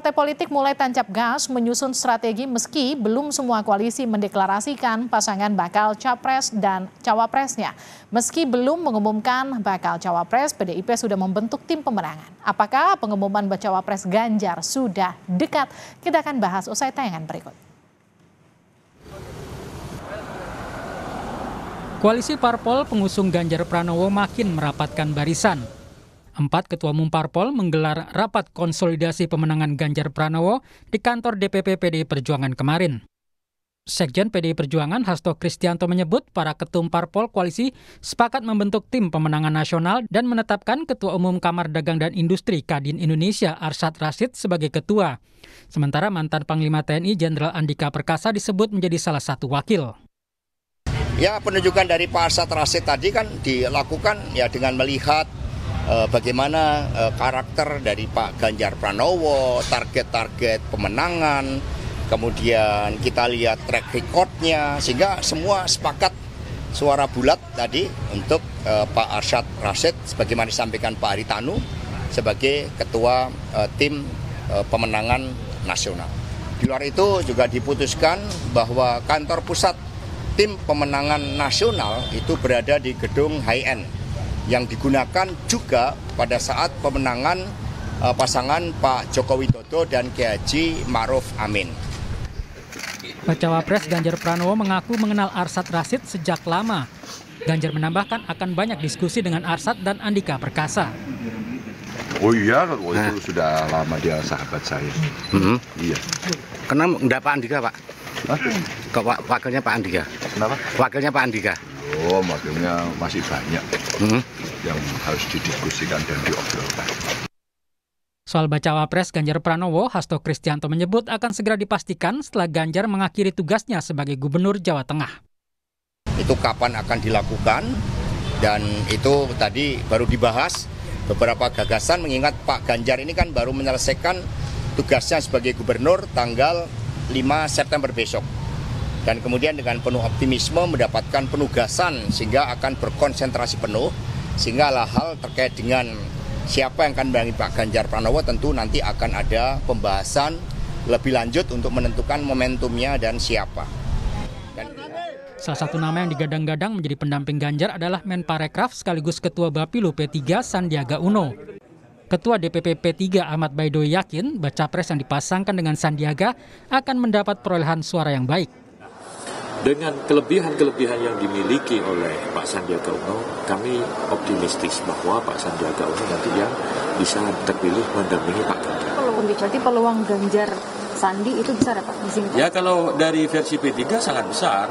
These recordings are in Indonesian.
Partai politik mulai tancap gas menyusun strategi meski belum semua koalisi mendeklarasikan pasangan bakal capres dan cawapresnya. Meski belum mengumumkan bakal cawapres, PDIP sudah membentuk tim pemenangan. Apakah pengumuman cawapres Ganjar sudah dekat? Kita akan bahas usai tayangan berikut. Koalisi parpol pengusung Ganjar Pranowo makin merapatkan barisan. 4 ketua umum parpol menggelar rapat konsolidasi pemenangan Ganjar Pranowo di kantor DPP PDI Perjuangan kemarin. Sekjen PDI Perjuangan Hasto Kristianto menyebut para ketum parpol koalisi sepakat membentuk tim pemenangan nasional dan menetapkan Ketua Umum Kamar Dagang dan Industri Kadin Indonesia Arsyad Rashid sebagai ketua. Sementara mantan Panglima TNI Jenderal Andika Perkasa disebut menjadi salah satu wakil. Ya, penunjukan dari Pak Arsyad Rashid tadi kan dilakukan ya dengan melihat bagaimana karakter dari Pak Ganjar Pranowo, target-target pemenangan, kemudian kita lihat track record-nya, sehingga semua sepakat suara bulat tadi untuk Pak Arsyad Rashid sebagaimana disampaikan Pak Haritanu sebagai ketua tim pemenangan nasional. Di luar itu juga diputuskan bahwa kantor pusat tim pemenangan nasional itu berada di gedung High-End yang digunakan juga pada saat pemenangan pasangan Pak Joko Widodo dan Kiai Haji Ma'ruf Amin. Bacawa Pres Ganjar Pranowo mengaku mengenal Arsyad Rashid sejak lama. Ganjar menambahkan akan banyak diskusi dengan Arsyad dan Andika Perkasa. Oh iya, itu sudah lama dia sahabat saya. Iya. Kenapa enggak Pak Andika, Pak? Hah? Wakilnya Pak Andika. Kenapa? Wakilnya Pak Andika. Oh, wakilnya masih banyak yang harus didiskusikan dan diobrolkan. Soal bacawa pres Ganjar Pranowo, Hasto Kristianto menyebut akan segera dipastikan setelah Ganjar mengakhiri tugasnya sebagai Gubernur Jawa Tengah. Itu kapan akan dilakukan dan itu tadi baru dibahas beberapa gagasan mengingat Pak Ganjar ini kan baru menyelesaikan tugasnya sebagai Gubernur tanggal 5 September besok. Dan kemudian dengan penuh optimisme mendapatkan penugasan sehingga akan berkonsentrasi penuh sehingga hal terkait dengan siapa yang akan mendampingi Pak Ganjar Pranowo tentu nanti akan ada pembahasan lebih lanjut untuk menentukan momentumnya dan siapa. Salah satu nama yang digadang-gadang menjadi pendamping Ganjar adalah Menparekraf sekaligus Ketua Bapilu P3 Sandiaga Uno. Ketua DPP P3 Ahmad Baidowi yakin baca pres yang dipasangkan dengan Sandiaga akan mendapat perolehan suara yang baik. Dengan kelebihan-kelebihan yang dimiliki oleh Pak Sandiaga Uno, kami optimistis bahwa Pak Sandiaga Uno nanti yang bisa terpilih mendampingi Pak Ganjar. Kalau berarti peluang Ganjar Sandi itu besar ya Pak di sini? Ya kalau dari versi P3 sangat besar,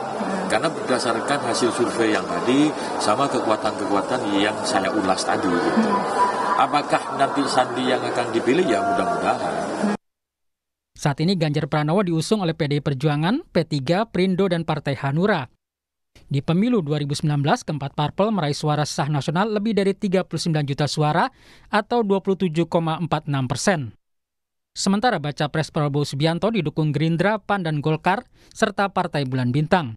karena berdasarkan hasil survei yang tadi sama kekuatan-kekuatan yang saya ulas tadi. Gitu. Apakah nanti Sandi yang akan dipilih? Ya mudah-mudahan. Saat ini Ganjar Pranowo diusung oleh PDI Perjuangan, P3, Perindo, dan Partai Hanura. Di pemilu 2019, keempat parpol meraih suara sah nasional lebih dari 39 juta suara atau 27,46%. Sementara baca pres Prabowo Subianto didukung Gerindra, PAN, dan Golkar, serta Partai Bulan Bintang.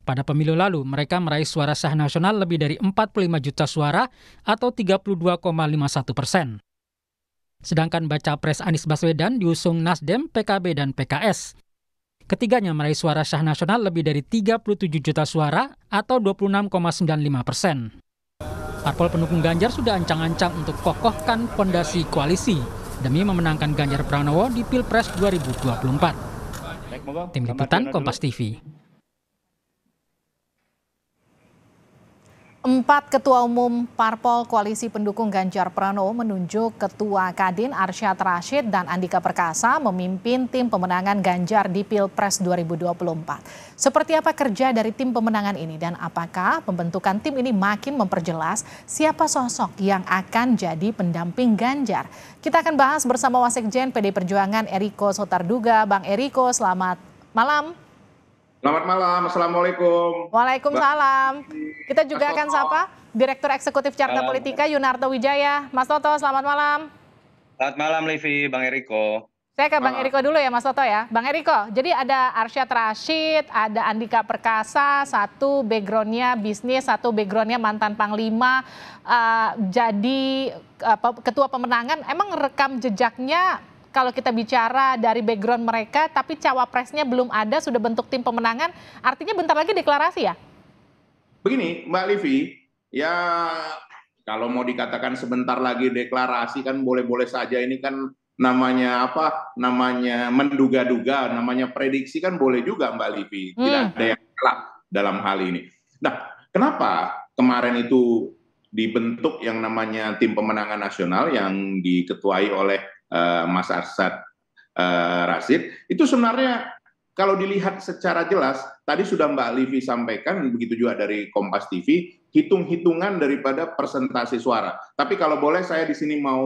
Pada pemilu lalu, mereka meraih suara sah nasional lebih dari 45 juta suara atau 32,51%. Sedangkan baca pres Anies Baswedan diusung Nasdem, PKB, dan PKS. Ketiganya meraih suara sah nasional lebih dari 37 juta suara atau 26,95%. Parpol pendukung Ganjar sudah ancang-ancang untuk kokohkan fondasi koalisi demi memenangkan Ganjar Pranowo di Pilpres 2024. Tim Liputan Kompas TV. 4 ketua umum parpol koalisi pendukung Ganjar Pranowo menunjuk Ketua Kadin Arsyad Rashid dan Andika Perkasa memimpin tim pemenangan Ganjar di Pilpres 2024. Seperti apa kerja dari tim pemenangan ini dan apakah pembentukan tim ini makin memperjelas siapa sosok yang akan jadi pendamping Ganjar? Kita akan bahas bersama Wasekjen PDI Perjuangan Eriko Sotarduga. Bang Eriko, selamat malam. Selamat malam, Assalamualaikum. Waalaikumsalam. Kita juga akan sapa Direktur Eksekutif Carta Politika Yunarto Wijaya. Mas Toto, selamat malam. Selamat malam, Livi, Bang Eriko. Saya ke Bang Eriko dulu ya, Mas Toto ya. Bang Eriko, jadi ada Arsyad Rashid, ada Andika Perkasa, satu backgroundnya bisnis, satu backgroundnya mantan Panglima, jadi ketua pemenangan. Emang rekam jejaknya kalau kita bicara dari background mereka, tapi cawapresnya belum ada, sudah bentuk tim pemenangan, artinya bentar lagi deklarasi ya? Begini, Mbak Livi, ya kalau mau dikatakan sebentar lagi deklarasi kan boleh-boleh saja, ini kan namanya apa? Namanya menduga-duga, namanya prediksi kan boleh juga Mbak Livi. Tidak ada yang salah dalam hal ini. Nah, kenapa kemarin itu dibentuk yang namanya tim pemenangan nasional yang diketuai oleh Mas Arsyad Rashid? Itu sebenarnya kalau dilihat secara jelas, tadi sudah Mbak Livi sampaikan, begitu juga dari Kompas TV, hitung-hitungan daripada persentase suara. Tapi kalau boleh saya di sini mau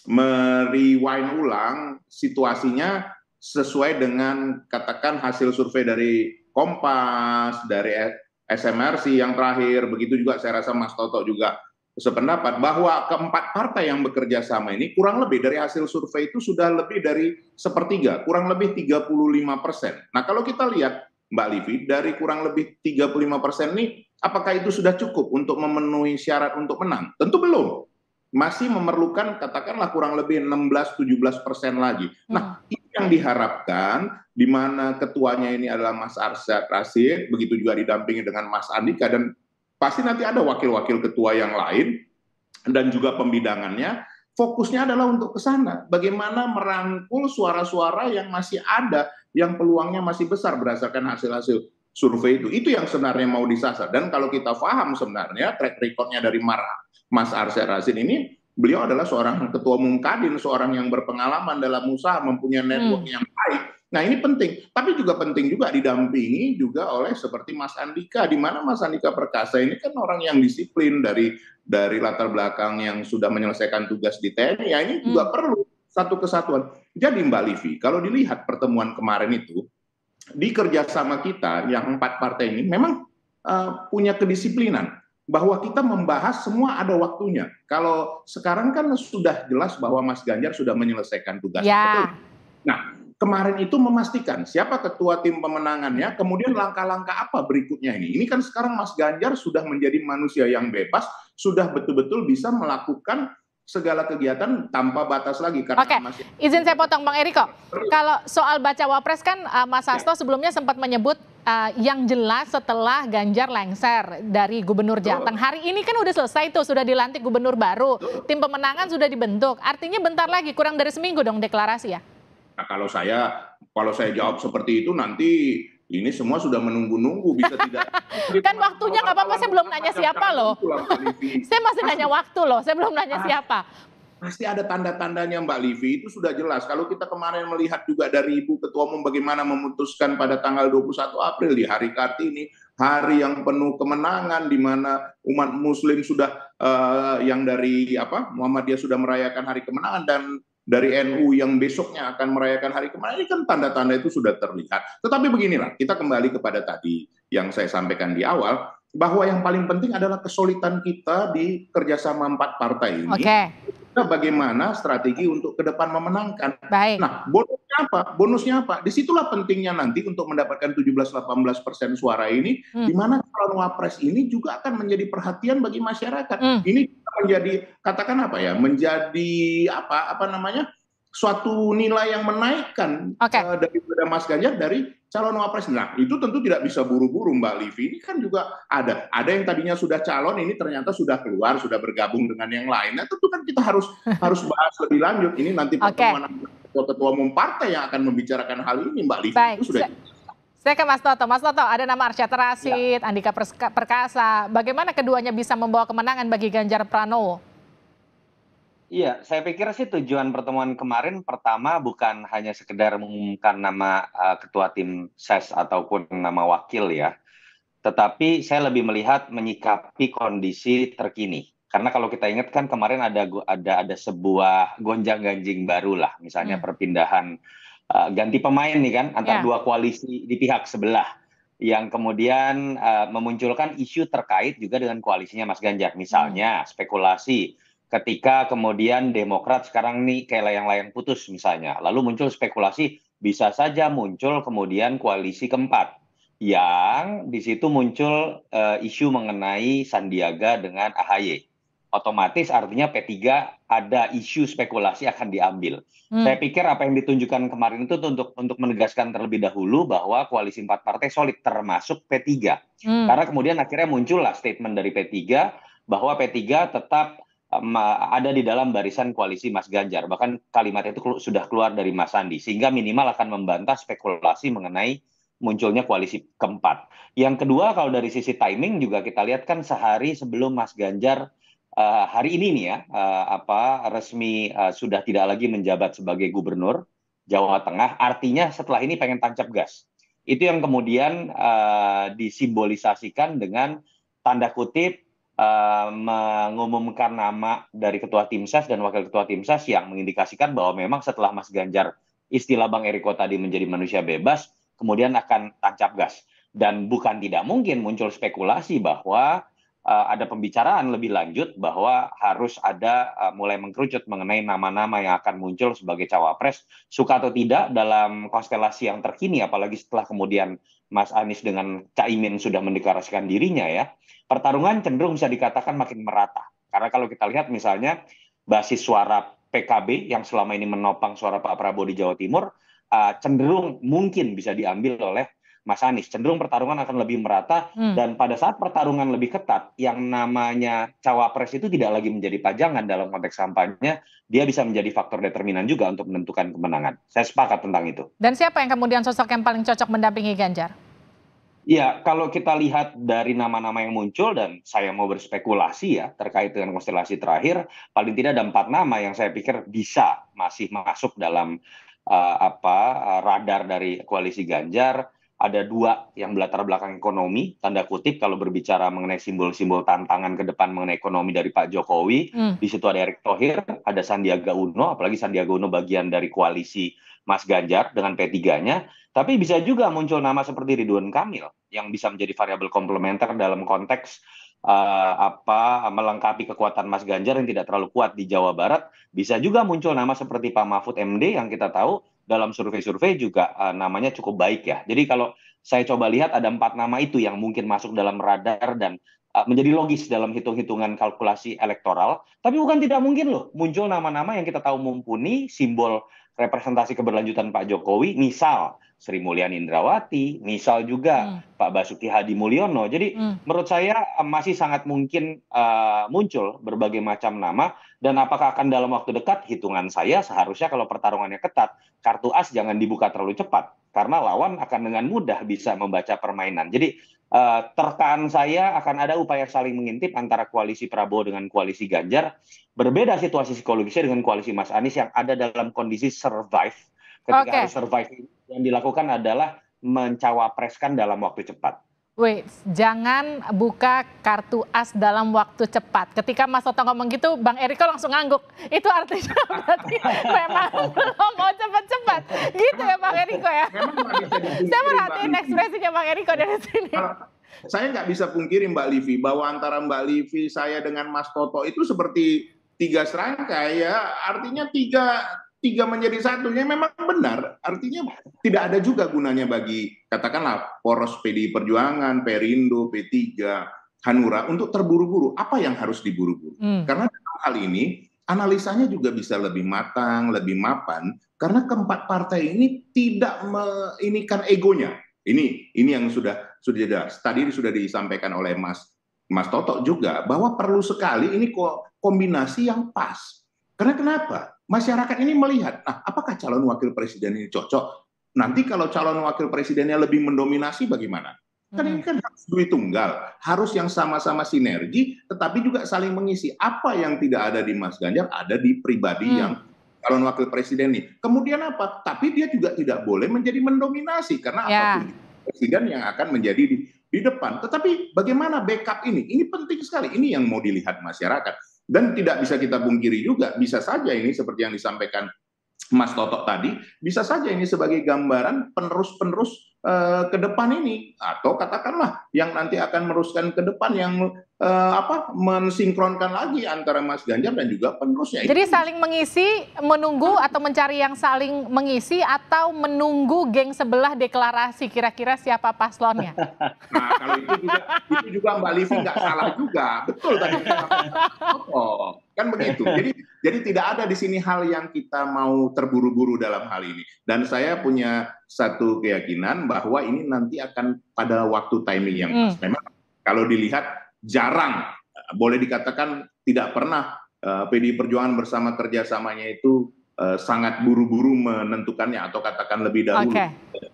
merewind ulang situasinya sesuai dengan katakan hasil survei dari Kompas, dari SMRC yang terakhir, begitu juga saya rasa Mas Toto juga sependapat bahwa keempat partai yang bekerja sama ini kurang lebih dari hasil survei itu sudah lebih dari sepertiga, kurang lebih 35%. Nah kalau kita lihat Mbak Livi, dari kurang lebih 35% ini, apakah itu sudah cukup untuk memenuhi syarat untuk menang? Tentu belum. Masih memerlukan katakanlah kurang lebih 16-17% lagi. Nah ini yang diharapkan, di mana ketuanya ini adalah Mas Arsyad Rashid, begitu juga didampingi dengan Mas Andika, dan pasti nanti ada wakil-wakil ketua yang lain dan juga pembidangannya. Fokusnya adalah untuk ke sana. Bagaimana merangkul suara-suara yang masih ada, yang peluangnya masih besar berdasarkan hasil-hasil survei itu. Itu yang sebenarnya mau disasar. Dan kalau kita paham sebenarnya track recordnya dari Mas Arsyad Rashid ini, beliau adalah seorang ketua umum Kadin, seorang yang berpengalaman dalam usaha, mempunyai network yang baik. Nah ini penting, tapi juga penting juga didampingi juga oleh seperti Mas Andika, di mana Mas Andika Perkasa ini kan orang yang disiplin dari latar belakang yang sudah menyelesaikan tugas di TNI, ya ini juga perlu satu kesatuan. Jadi Mbak Livi, kalau dilihat pertemuan kemarin itu, di kerjasama kita yang 4 partai ini memang punya kedisiplinan, bahwa kita membahas semua ada waktunya. Kalau sekarang kan sudah jelas bahwa Mas Ganjar sudah menyelesaikan tugasnya. Ya. Nah, kemarin itu memastikan siapa ketua tim pemenangannya, kemudian langkah-langkah apa berikutnya ini. Ini kan sekarang Mas Ganjar sudah menjadi manusia yang bebas, sudah betul-betul bisa melakukan segala kegiatan tanpa batas lagi. Oke, izin saya potong Bang Eriko. Kalau soal baca wapres kan Mas Hasto sebelumnya sempat menyebut yang jelas setelah Ganjar lengser dari Gubernur Jateng. Hari ini kan udah selesai tuh, sudah dilantik gubernur baru, tim pemenangan sudah dibentuk. Artinya bentar lagi, kurang dari seminggu dong deklarasi ya? Nah, kalau saya jawab seperti itu nanti ini semua sudah menunggu-nunggu, bisa tidak. Kan waktunya nggak apa-apa, saya belum nanya siapa loh. Saya masih nanya waktu loh, saya belum nanya siapa. Pasti ada tanda-tandanya Mbak Livi, itu sudah jelas. Kalau kita kemarin melihat juga dari Ibu Ketua Umum bagaimana memutuskan pada tanggal 21 April di hari Kartini, hari yang penuh kemenangan di mana umat muslim sudah yang dari Muhammadiyah sudah merayakan hari kemenangan, dan dari NU yang besoknya akan merayakan hari kemenangan, ini kan tanda-tanda itu sudah terlihat. Tetapi beginilah, kita kembali kepada tadi yang saya sampaikan di awal, bahwa yang paling penting adalah kesulitan kita di kerjasama 4 partai ini. Bagaimana strategi untuk ke depan memenangkan. Baik. Nah, bonusnya apa? Disitulah pentingnya nanti untuk mendapatkan 17-18% suara ini, di mana calon wapres ini juga akan menjadi perhatian bagi masyarakat. Ini menjadi, katakan menjadi suatu nilai yang menaikkan daripada Mas Ganjar dari calon wapres. Nah, itu tentu tidak bisa buru-buru Mbak Livi. Ini kan juga ada yang tadinya sudah calon, ini ternyata sudah keluar, sudah bergabung dengan yang lain. Nah, tentu kan kita harus bahas lebih lanjut. Ini nanti pertemuan ketua umum partai yang akan membicarakan hal ini Mbak Livi. Baik. Itu sudah. Saya ke Mas Toto. Mas Toto, ada nama Arsyad Rashid, Andika Perkasa. Bagaimana keduanya bisa membawa kemenangan bagi Ganjar Pranowo? Iya, saya pikir sih tujuan pertemuan kemarin pertama bukan hanya sekedar mengumumkan nama ketua tim SES ataupun nama wakil ya, tetapi saya lebih melihat menyikapi kondisi terkini. Karena kalau kita ingat kan kemarin ada sebuah gonjang-ganjing baru lah, misalnya perpindahan ganti pemain nih kan antara dua koalisi di pihak sebelah, yang kemudian memunculkan isu terkait juga dengan koalisinya Mas Ganjar. Misalnya spekulasi ketika kemudian Demokrat sekarang nih kayak layang-layang putus misalnya, lalu muncul spekulasi bisa saja muncul kemudian koalisi keempat, yang di situ muncul isu mengenai Sandiaga dengan AHY. otomatis artinya P3 ada isu spekulasi akan diambil. Saya pikir apa yang ditunjukkan kemarin itu untuk menegaskan terlebih dahulu bahwa koalisi 4 partai solid termasuk P3. Karena kemudian akhirnya muncullah statement dari P3 bahwa P3 tetap ada di dalam barisan koalisi Mas Ganjar. Bahkan kalimat itu sudah keluar dari Mas Sandi, sehingga minimal akan membantah spekulasi mengenai munculnya koalisi keempat. Yang kedua, kalau dari sisi timing juga kita lihat kan sehari sebelum Mas Ganjar hari ini nih ya resmi sudah tidak lagi menjabat sebagai gubernur Jawa Tengah, artinya setelah ini pengen tancap gas. Itu yang kemudian disimbolisasikan dengan tanda kutip mengumumkan nama dari ketua tim ses dan wakil ketua tim ses yang mengindikasikan bahwa memang setelah Mas Ganjar, istilah Bang Eriko tadi, menjadi manusia bebas, kemudian akan tancap gas. Dan bukan tidak mungkin muncul spekulasi bahwa ada pembicaraan lebih lanjut bahwa harus ada mulai mengkerucut mengenai nama-nama yang akan muncul sebagai cawapres, suka atau tidak dalam konstelasi yang terkini, apalagi setelah kemudian Mas Anies dengan Caimin sudah mendeklarasikan dirinya ya, pertarungan cenderung bisa dikatakan makin merata. Karena kalau kita lihat misalnya basis suara PKB yang selama ini menopang suara Pak Prabowo di Jawa Timur, cenderung mungkin bisa diambil oleh Mas Anies. Cenderung pertarungan akan lebih merata, dan pada saat pertarungan lebih ketat, yang namanya cawapres itu tidak lagi menjadi pajangan dalam konteks kampanye, dia bisa menjadi faktor determinan juga untuk menentukan kemenangan. Saya sepakat tentang itu. Dan siapa yang kemudian sosok yang paling cocok mendampingi Ganjar? Ya, kalau kita lihat dari nama-nama yang muncul, dan saya mau berspekulasi ya terkait dengan konstelasi terakhir, paling tidak ada 4 nama yang saya pikir bisa masih masuk dalam radar dari koalisi Ganjar. Ada 2 yang berlatar belakang ekonomi, tanda kutip, kalau berbicara mengenai simbol-simbol tantangan ke depan mengenai ekonomi dari Pak Jokowi. Di situ ada Erick Thohir, ada Sandiaga Uno, apalagi Sandiaga Uno bagian dari koalisi Mas Ganjar dengan P3-nya. Tapi bisa juga muncul nama seperti Ridwan Kamil yang bisa menjadi variabel komplementer dalam konteks melengkapi kekuatan Mas Ganjar yang tidak terlalu kuat di Jawa Barat. Bisa juga muncul nama seperti Pak Mahfud MD yang kita tahu dalam survei-survei juga namanya cukup baik ya. Jadi kalau saya coba lihat ada 4 nama itu yang mungkin masuk dalam radar dan menjadi logis dalam hitung-hitungan kalkulasi elektoral. Tapi bukan tidak mungkin loh muncul nama-nama yang kita tahu mumpuni simbol representasi keberlanjutan Pak Jokowi, misal Sri Mulyani Indrawati, misal juga Pak Basuki Hadi Mulyono. Jadi menurut saya masih sangat mungkin muncul berbagai macam nama, dan apakah akan dalam waktu dekat? Hitungan saya seharusnya kalau pertarungannya ketat, kartu as jangan dibuka terlalu cepat, karena lawan akan dengan mudah bisa membaca permainan. Jadi terkaan saya akan ada upaya saling mengintip antara koalisi Prabowo dengan koalisi Ganjar. Berbeda situasi psikologisnya dengan koalisi Mas Anies yang ada dalam kondisi survive. Ketika harus survive, yang dilakukan adalah mencawapreskan dalam waktu cepat. Wait, jangan buka kartu as dalam waktu cepat. Ketika Mas Toto ngomong gitu, Bang Eriko langsung ngangguk. Itu artinya berarti memang belum mau cepat-cepat. Gitu ya Bang Eriko ya. Saya merhatiin ekspresinya Bang Eriko dari sini. Saya nggak bisa pungkiri Mbak Livi bahwa antara Mbak Livi, saya dengan Mas Toto itu seperti 3 serangkai ya. Artinya tiga menjadi satunya memang benar, artinya tidak ada juga gunanya bagi katakanlah poros PDI Perjuangan, Perindo, P3, Hanura untuk terburu-buru. Apa yang harus diburu-buru? Karena dalam hal ini analisanya juga bisa lebih matang, lebih mapan, karena keempat partai ini tidak menginikan egonya. Ini yang sudah tadi sudah disampaikan oleh Mas Toto juga bahwa perlu sekali ini kombinasi yang pas. Karena kenapa? Masyarakat ini melihat, apakah calon wakil presiden ini cocok? Nanti kalau calon wakil presidennya lebih mendominasi bagaimana? Kan ini kan harus duit tunggal, harus yang sama-sama sinergi, tetapi juga saling mengisi. Apa yang tidak ada di Mas Ganjar, ada di pribadi yang calon wakil presiden ini. Kemudian apa? Tapi dia juga tidak boleh menjadi mendominasi, karena apapun presiden yang akan menjadi di depan. Tetapi bagaimana backup ini? Ini penting sekali, ini yang mau dilihat masyarakat. Dan tidak bisa kita pungkiri juga, bisa saja ini seperti yang disampaikan Mas Toto tadi, bisa saja ini sebagai gambaran penerus-penerus ke depan ini, atau katakanlah yang nanti akan meneruskan ke depan yang mensinkronkan lagi antara Mas Ganjar dan juga penerusnya. Jadi saling mengisi, menunggu atau mencari yang saling mengisi atau menunggu geng sebelah deklarasi kira-kira siapa paslonnya. Nah, kalau itu juga Mbak Livi nggak salah juga, betul tadi. Kan begitu. Jadi tidak ada di sini hal yang kita mau terburu-buru dalam hal ini. Dan saya punya satu keyakinan bahwa ini nanti akan pada waktu timing yang pas. Memang kalau dilihat jarang, boleh dikatakan tidak pernah PDI Perjuangan bersama kerjasamanya itu sangat buru-buru menentukannya atau katakan lebih dahulu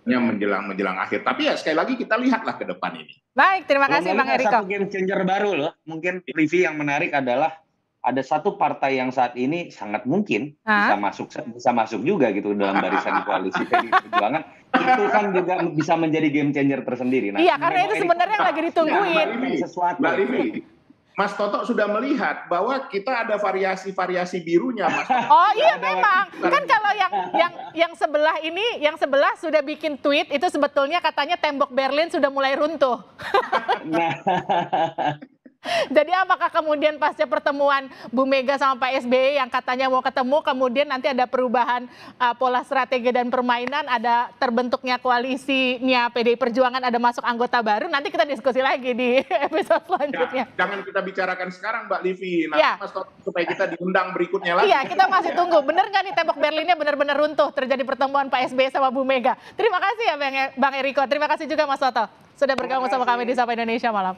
menjelang akhir. Tapi ya sekali lagi kita lihatlah ke depan ini. Baik, terima kasih Bang Eriko. Satu game changer baru loh. Mungkin Livi yang menarik adalah ada satu partai yang saat ini sangat mungkin bisa masuk juga gitu dalam barisan koalisi PDI Perjuangan. Itu kan juga bisa menjadi game changer tersendiri. Nah, iya, karena itu sebenarnya lagi ditungguin. Mbak Livi, Mas Toto sudah melihat bahwa kita ada variasi-variasi birunya, Mas Toto. Oh iya memang. Kan kalau yang sebelah ini, yang sebelah sudah bikin tweet, itu sebetulnya katanya tembok Berlin sudah mulai runtuh. Nah. Jadi apakah kemudian pasca pertemuan Bu Mega sama Pak SBY yang katanya mau ketemu, kemudian nanti ada perubahan pola strategi dan permainan, ada terbentuknya koalisinya PDI Perjuangan, ada masuk anggota baru, nanti kita diskusi lagi di episode selanjutnya. Ya, jangan kita bicarakan sekarang Mbak Livi, nanti Mas Toto supaya kita diundang berikutnya lagi. Iya, kita masih tunggu. Bener nggak nih tembok Berlinnya benar-benar runtuh terjadi pertemuan Pak SBY sama Bu Mega? Terima kasih ya Bang Eriko, terima kasih juga Mas Toto sudah bergabung sama kami di Sapa Indonesia Malam.